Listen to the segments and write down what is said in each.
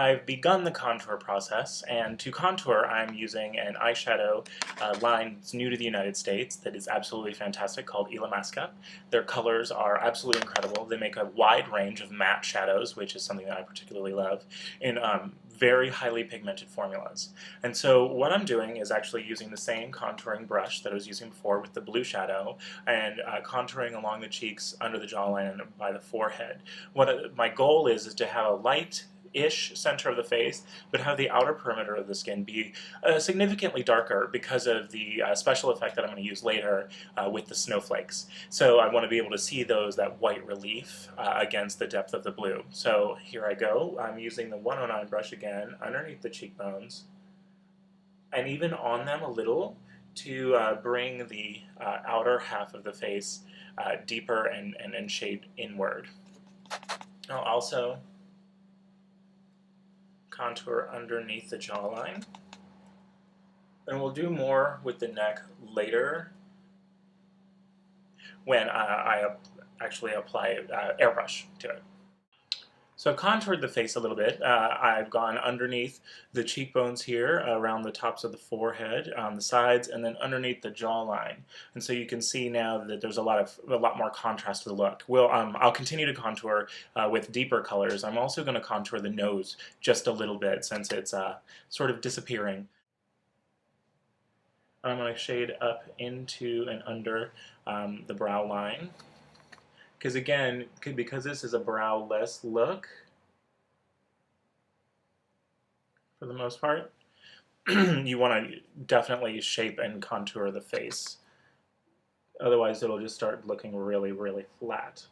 I've begun the contour process, and to contour I'm using an eyeshadow line that's new to the United States that is absolutely fantastic called Illamasqua. Their colors are absolutely incredible. They make a wide range of matte shadows, which is something that I particularly love, in very highly pigmented formulas. And so what I'm doing is actually using the same contouring brush that I was using before with the blue shadow and contouring along the cheeks, under the jawline, and by the forehead. My goal is to have a light-ish center of the face, but have the outer perimeter of the skin be significantly darker because of the special effect that I'm going to use later with the snowflakes. So I want to be able to see that white relief against the depth of the blue. So here I go. I'm using the 109 brush again underneath the cheekbones, and even on them a little to bring the outer half of the face deeper and shade inward. I'll also contour underneath the jawline, and we'll do more with the neck later when I actually apply airbrush to it. So I've contoured the face a little bit. I've gone underneath the cheekbones here, around the tops of the forehead, on the sides, and then underneath the jawline. And so you can see now that there's a lot more contrast to the look. I'll continue to contour with deeper colors. I'm also going to contour the nose just a little bit since it's sort of disappearing. I'm going to shade up into and under the brow line. Because again, because this is a brow-less look, for the most part, you want to definitely shape and contour the face. Otherwise, it'll just start looking really, really flat.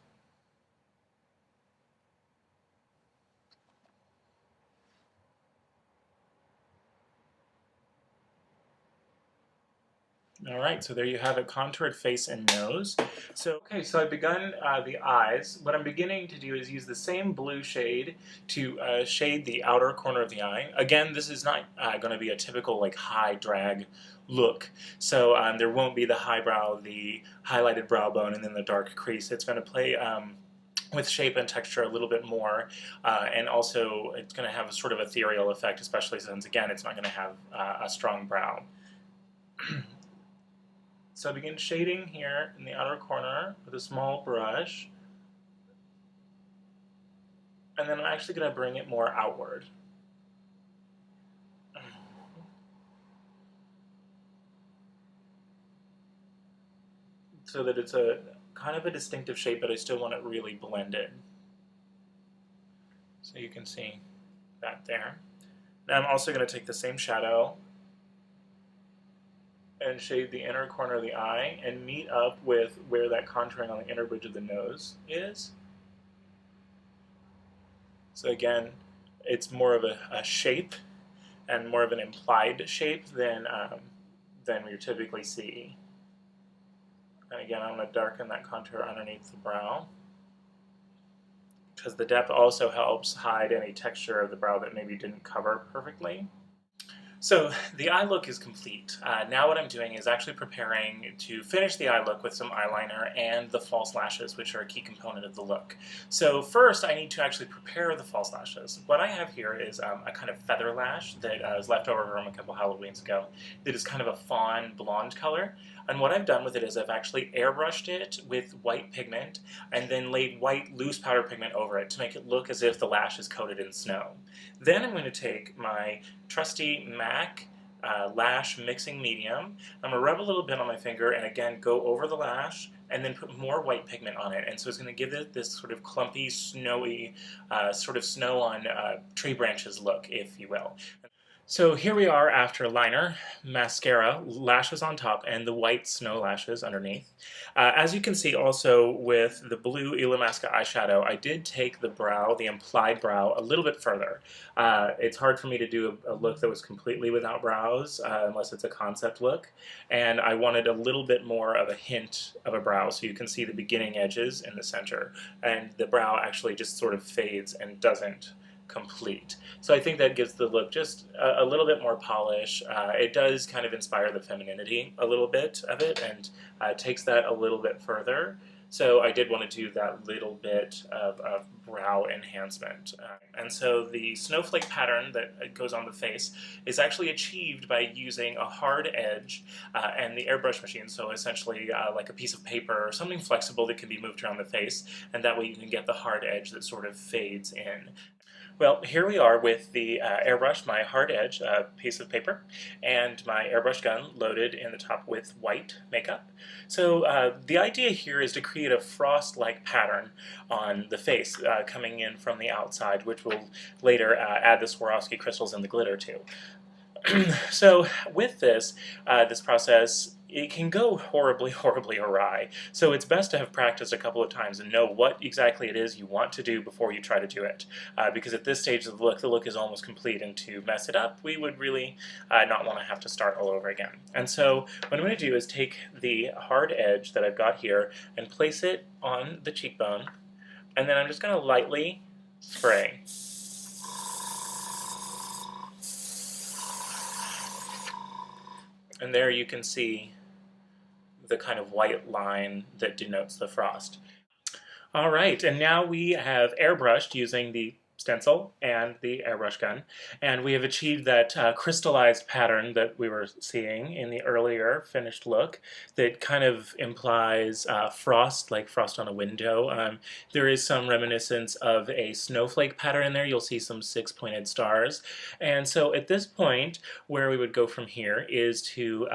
Alright, so there you have it, contoured face and nose. So I've begun the eyes. What I'm beginning to do is use the same blue shade to shade the outer corner of the eye. Again, this is not going to be a typical high drag look. So there won't be the high brow, the highlighted brow bone, and then the dark crease. It's going to play with shape and texture a little bit more, and also it's going to have a sort of ethereal effect, especially since, again, it's not going to have a strong brow. So I begin shading here in the outer corner with a small brush, and then I'm actually going to bring it more outward. So that it's a kind of a distinctive shape, but I still want it really blended. So you can see that there. Now I'm also going to take the same shadow and shade the inner corner of the eye and meet up with where that contouring on the inner bridge of the nose is. So again, it's more of a shape and more of an implied shape than we typically see. And again, I'm going to darken that contour underneath the brow, because the depth also helps hide any texture of the brow that maybe didn't cover perfectly. So the eye look is complete. Now what I'm doing is actually preparing to finish the eye look with some eyeliner and the false lashes, which are a key component of the look. So first I need to actually prepare the false lashes. What I have here is a kind of feather lash that was left over from a couple Halloweens ago that is kind of a fawn blonde color. And what I've done with it is I've actually airbrushed it with white pigment and then laid white loose powder pigment over it to make it look as if the lash is coated in snow. Then I'm going to take my trusty MAC lash mixing medium. I'm going to rub a little bit on my finger and again go over the lash and then put more white pigment on it. And so it's going to give it this sort of clumpy, snowy, sort of snow on tree branches look, if you will. So here we are after liner, mascara, lashes on top, and the white snow lashes underneath. As you can see also with the blue Illamasqua eyeshadow, I did take the brow, the implied brow, a little bit further. It's hard for me to do a look that was completely without brows, unless it's a concept look, and I wanted a little bit more of a hint of a brow, so you can see the beginning edges in the center, and the brow actually just sort of fades and doesn't complete. So I think that gives the look just a little bit more polish. It does kind of inspire the femininity a little bit of it and takes that a little bit further. So I did want to do that little bit of brow enhancement. And so the snowflake pattern that goes on the face is actually achieved by using a hard edge and the airbrush machine. So essentially like a piece of paper or something flexible that can be moved around the face, and that way you can get the hard edge that sort of fades in. Well, here we are with the airbrush, my hard edge piece of paper, and my airbrush gun loaded in the top with white makeup. So the idea here is to create a frost-like pattern on the face coming in from the outside, which will later add the Swarovski crystals and the glitter to. So with this process, it can go horribly, horribly awry. So it's best to have practiced a couple of times and know what exactly it is you want to do before you try to do it. Because at this stage of the look is almost complete, and to mess it up, we would really not want to have to start all over again. And so what I'm going to do is take the hard edge that I've got here and place it on the cheekbone, and then I'm just going to lightly spray. And there you can see the kind of white line that denotes the frost. All right, and now we have airbrushed using the stencil and the airbrush gun, and we have achieved that crystallized pattern that we were seeing in the earlier finished look that kind of implies frost, like frost on a window. There is some reminiscence of a snowflake pattern in there. You'll see some six-pointed stars. And so at this point, where we would go from here is to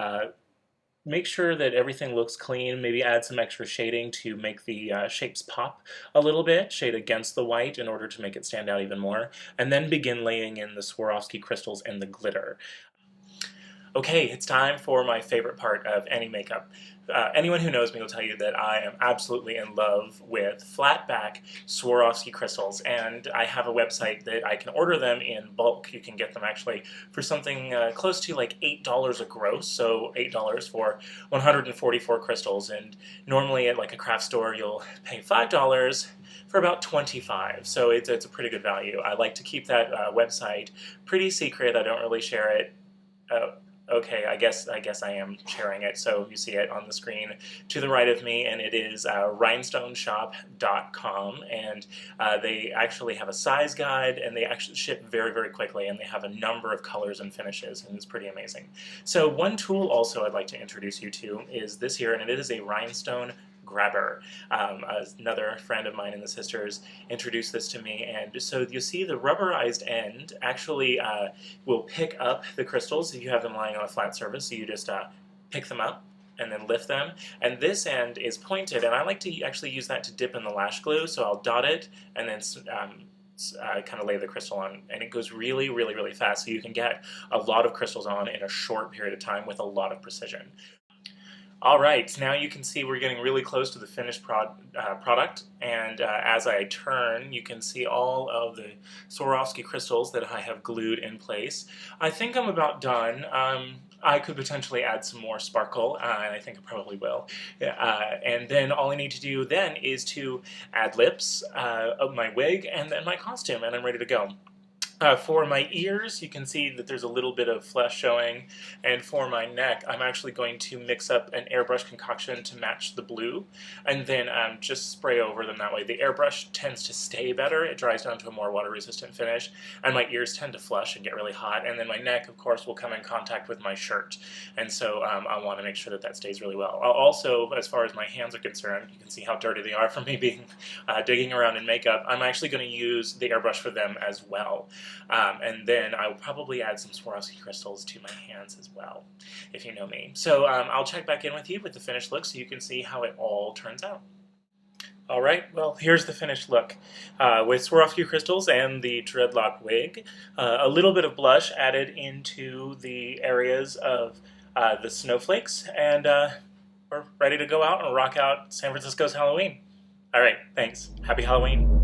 make sure that everything looks clean, maybe add some extra shading to make the shapes pop a little bit, shade against the white in order to make it stand out even more, and then begin laying in the Swarovski crystals and the glitter. Okay, it's time for my favorite part of any makeup. Anyone who knows me will tell you that I am absolutely in love with flat back Swarovski crystals, and I have a website that I can order them in bulk. You can get them actually for something close to like $8 a gross, so $8 for 144 crystals, and normally at like a craft store you'll pay $5 for about 25, so it's a pretty good value. I like to keep that website pretty secret. I don't really share it. Okay, I guess I am sharing it, so you see it on the screen to the right of me, and it is rhinestoneshop.com, and they actually have a size guide, and they actually ship very, very quickly, and they have a number of colors and finishes, and it's pretty amazing. So one tool also I'd like to introduce you to is this here, and it is a rhinestone grabber. Another friend of mine in the Sisters introduced this to me, and so you see the rubberized end actually will pick up the crystals if you have them lying on a flat surface, so you just pick them up and then lift them, and this end is pointed, and I like to actually use that to dip in the lash glue, so I'll dot it and then kind of lay the crystal on, and it goes really, really, really fast, so you can get a lot of crystals on in a short period of time with a lot of precision. All right, now you can see we're getting really close to the finished product, and as I turn, you can see all of the Swarovski crystals that I have glued in place. I think I'm about done. I could potentially add some more sparkle, and I think I probably will. And then all I need to do then is to add lips, my wig, and then my costume, and I'm ready to go. For my ears, you can see that there's a little bit of flesh showing, and for my neck, I'm actually going to mix up an airbrush concoction to match the blue, and then just spray over them that way. The airbrush tends to stay better, it dries down to a more water-resistant finish, and my ears tend to flush and get really hot, and then my neck, of course, will come in contact with my shirt, and so I want to make sure that that stays really well. Also, as far as my hands are concerned, you can see how dirty they are from me being digging around in makeup. I'm actually going to use the airbrush for them as well. And then I will probably add some Swarovski crystals to my hands as well, if you know me. So I'll check back in with you with the finished look so you can see how it all turns out. Alright, well, here's the finished look. With Swarovski crystals and the dreadlock wig, a little bit of blush added into the areas of the snowflakes, and we're ready to go out and rock out San Francisco's Halloween. Alright, thanks. Happy Halloween.